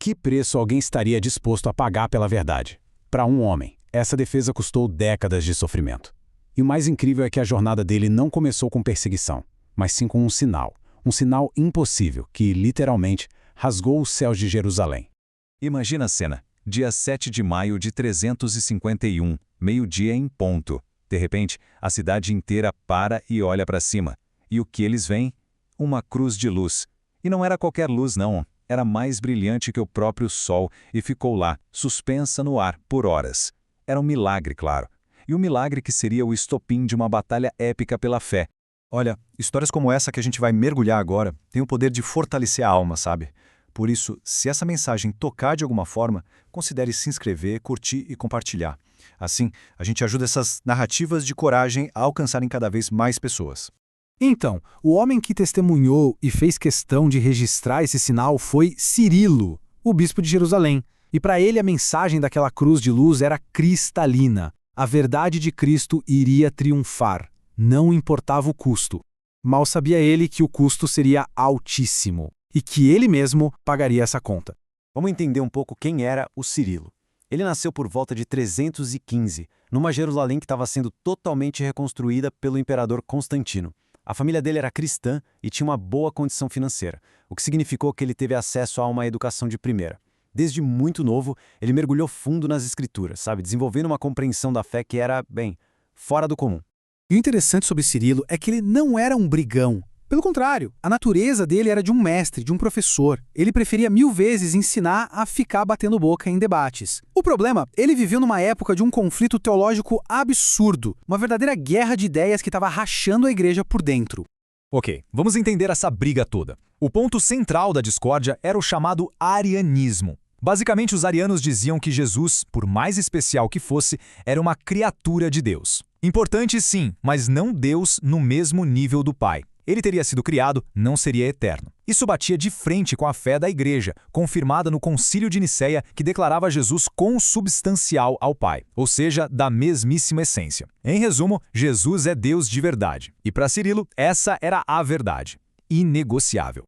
Que preço alguém estaria disposto a pagar pela verdade? Para um homem, essa defesa custou décadas de sofrimento. E o mais incrível é que a jornada dele não começou com perseguição, mas sim com um sinal impossível que, literalmente, rasgou os céus de Jerusalém. Imagina a cena. Dia 7 de maio de 351, meio-dia em ponto. De repente, a cidade inteira para e olha para cima. E o que eles veem? Uma cruz de luz. E não era qualquer luz, não. Era mais brilhante que o próprio sol e ficou lá, suspensa no ar, por horas. Era um milagre, claro. E um milagre que seria o estopim de uma batalha épica pela fé. Olha, histórias como essa que a gente vai mergulhar agora têm o poder de fortalecer a alma, sabe? Por isso, se essa mensagem tocar de alguma forma, considere se inscrever, curtir e compartilhar. Assim, a gente ajuda essas narrativas de coragem a alcançarem cada vez mais pessoas. Então, o homem que testemunhou e fez questão de registrar esse sinal foi Cirilo, o bispo de Jerusalém. E para ele a mensagem daquela cruz de luz era cristalina. A verdade de Cristo iria triunfar. Não importava o custo. Mal sabia ele que o custo seria altíssimo e que ele mesmo pagaria essa conta. Vamos entender um pouco quem era o Cirilo. Ele nasceu por volta de 315, numa Jerusalém que estava sendo totalmente reconstruída pelo imperador Constantino. A família dele era cristã e tinha uma boa condição financeira, o que significou que ele teve acesso a uma educação de primeira. Desde muito novo, ele mergulhou fundo nas escrituras, desenvolvendo uma compreensão da fé que era, fora do comum. E o interessante sobre Cirilo é que ele não era um brigão. Pelo contrário, a natureza dele era de um mestre, de um professor. Ele preferia 1000 vezes ensinar a ficar batendo boca em debates. O problema, ele viveu numa época de um conflito teológico absurdo, uma verdadeira guerra de ideias que estava rachando a igreja por dentro. Ok, vamos entender essa briga toda. O ponto central da discórdia era o chamado arianismo. Basicamente, os arianos diziam que Jesus, por mais especial que fosse, era uma criatura de Deus. Importante sim, mas não Deus no mesmo nível do Pai. Ele teria sido criado, não seria eterno. Isso batia de frente com a fé da Igreja, confirmada no Concílio de Nicéia, que declarava Jesus consubstancial ao Pai, ou seja, da mesmíssima essência. Em resumo, Jesus é Deus de verdade. E para Cirilo, essa era a verdade. Inegociável.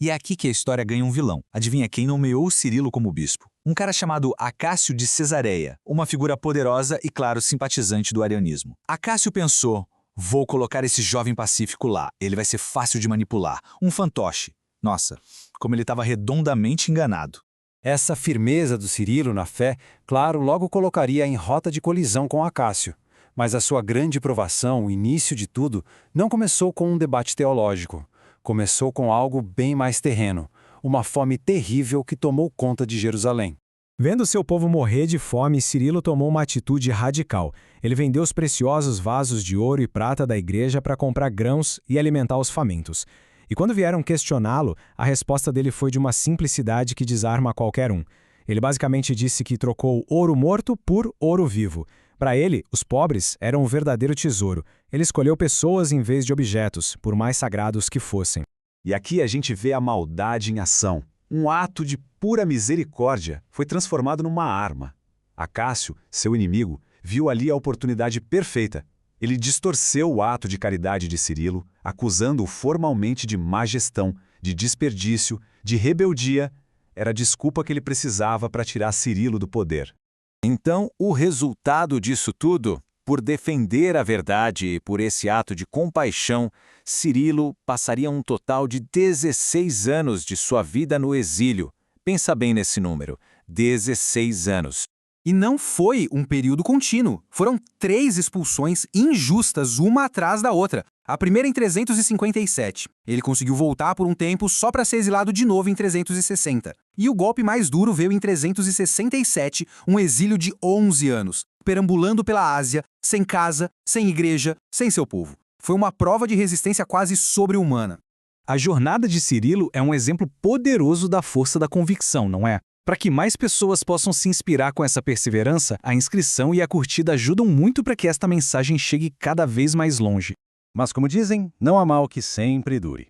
E é aqui que a história ganha um vilão. Adivinha quem nomeou Cirilo como bispo? Um cara chamado Acácio de Cesareia, uma figura poderosa e, claro, simpatizante do arianismo. Acácio pensou: vou colocar esse jovem pacífico lá, ele vai ser fácil de manipular, um fantoche. Nossa, como ele estava redondamente enganado. Essa firmeza do Cirilo na fé, claro, logo colocaria em rota de colisão com Acácio. Mas a sua grande provação, o início de tudo, não começou com um debate teológico. Começou com algo bem mais terreno, uma fome terrível que tomou conta de Jerusalém. Vendo seu povo morrer de fome, Cirilo tomou uma atitude radical. Ele vendeu os preciosos vasos de ouro e prata da igreja para comprar grãos e alimentar os famintos. E quando vieram questioná-lo, a resposta dele foi de uma simplicidade que desarma qualquer um. Ele basicamente disse que trocou ouro morto por ouro vivo. Para ele, os pobres eram um verdadeiro tesouro. Ele escolheu pessoas em vez de objetos, por mais sagrados que fossem. E aqui a gente vê a maldade em ação. Um ato de pura misericórdia foi transformado numa arma. Acácio, seu inimigo, viu ali a oportunidade perfeita. Ele distorceu o ato de caridade de Cirilo, acusando-o formalmente de má gestão, de desperdício, de rebeldia. Era a desculpa que ele precisava para tirar Cirilo do poder. Então, o resultado disso tudo? Por defender a verdade e por esse ato de compaixão, Cirilo passaria um total de 16 anos de sua vida no exílio. Pensa bem nesse número, 16 anos. E não foi um período contínuo. Foram 3 expulsões injustas, uma atrás da outra. A primeira em 357. Ele conseguiu voltar por um tempo só para ser exilado de novo em 360. E o golpe mais duro veio em 367, um exílio de 11 anos, perambulando pela Ásia, sem casa, sem igreja, sem seu povo. Foi uma prova de resistência quase sobre-humana. A jornada de Cirilo é um exemplo poderoso da força da convicção, não é? Para que mais pessoas possam se inspirar com essa perseverança, a inscrição e a curtida ajudam muito para que esta mensagem chegue cada vez mais longe. Mas como dizem, não há mal que sempre dure.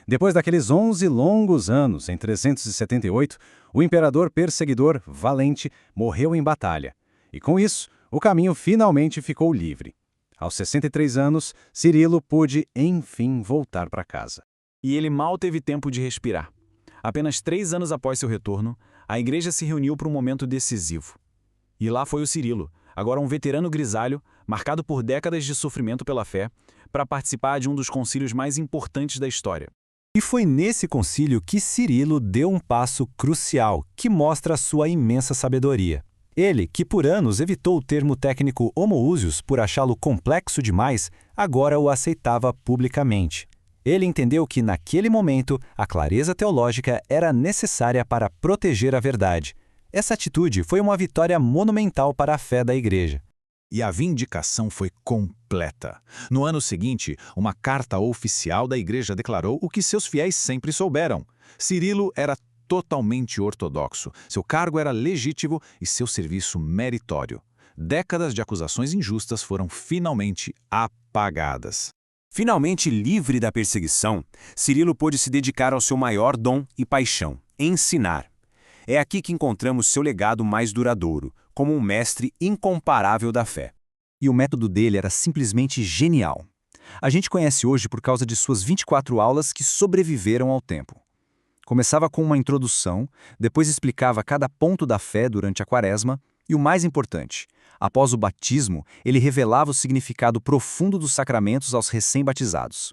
Depois daqueles 11 longos anos, em 378, o imperador perseguidor, Valente, morreu em batalha. E com isso, o caminho finalmente ficou livre. Aos 63 anos, Cirilo pôde, enfim, voltar para casa. E ele mal teve tempo de respirar. Apenas 3 anos após seu retorno, a igreja se reuniu para um momento decisivo. E lá foi o Cirilo, agora um veterano grisalho, marcado por décadas de sofrimento pela fé, para participar de um dos concílios mais importantes da história. E foi nesse concílio que Cirilo deu um passo crucial que mostra a sua imensa sabedoria. Ele, que por anos evitou o termo técnico homoousios por achá-lo complexo demais, agora o aceitava publicamente. Ele entendeu que, naquele momento, a clareza teológica era necessária para proteger a verdade. Essa atitude foi uma vitória monumental para a fé da Igreja. E a vindicação foi completa. No ano seguinte, uma carta oficial da Igreja declarou o que seus fiéis sempre souberam. Cirilo era totalmente ortodoxo, seu cargo era legítimo e seu serviço meritório. Décadas de acusações injustas foram finalmente apagadas. Finalmente livre da perseguição, Cirilo pôde se dedicar ao seu maior dom e paixão, ensinar. É aqui que encontramos seu legado mais duradouro, como um mestre incomparável da fé. E o método dele era simplesmente genial. A gente conhece hoje por causa de suas 24 aulas que sobreviveram ao tempo. Começava com uma introdução, depois explicava cada ponto da fé durante a quaresma e, o mais importante, após o batismo, ele revelava o significado profundo dos sacramentos aos recém-batizados.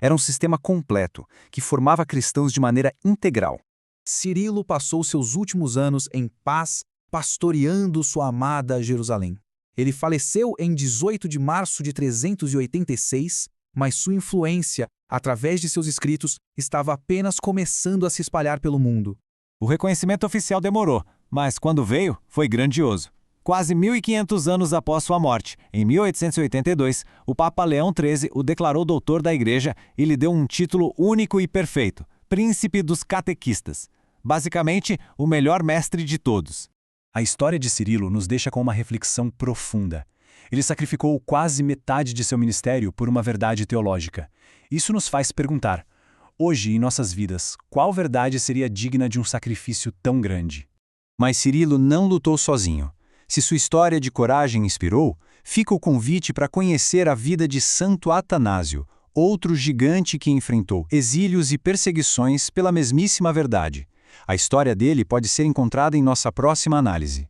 Era um sistema completo, que formava cristãos de maneira integral. Cirilo passou seus últimos anos em paz, pastoreando sua amada Jerusalém. Ele faleceu em 18 de março de 386, mas sua influência, através de seus escritos, estava apenas começando a se espalhar pelo mundo. O reconhecimento oficial demorou, mas quando veio, foi grandioso. Quase 1.500 anos após sua morte, em 1882, o Papa Leão XIII o declarou doutor da Igreja e lhe deu um título único e perfeito, Príncipe dos Catequistas. Basicamente, o melhor mestre de todos. A história de Cirilo nos deixa com uma reflexão profunda. Ele sacrificou quase metade de seu ministério por uma verdade teológica. Isso nos faz perguntar, hoje em nossas vidas, qual verdade seria digna de um sacrifício tão grande? Mas Cirilo não lutou sozinho. Se sua história de coragem inspirou, fica o convite para conhecer a vida de Santo Atanásio, outro gigante que enfrentou exílios e perseguições pela mesmíssima verdade. A história dele pode ser encontrada em nossa próxima análise.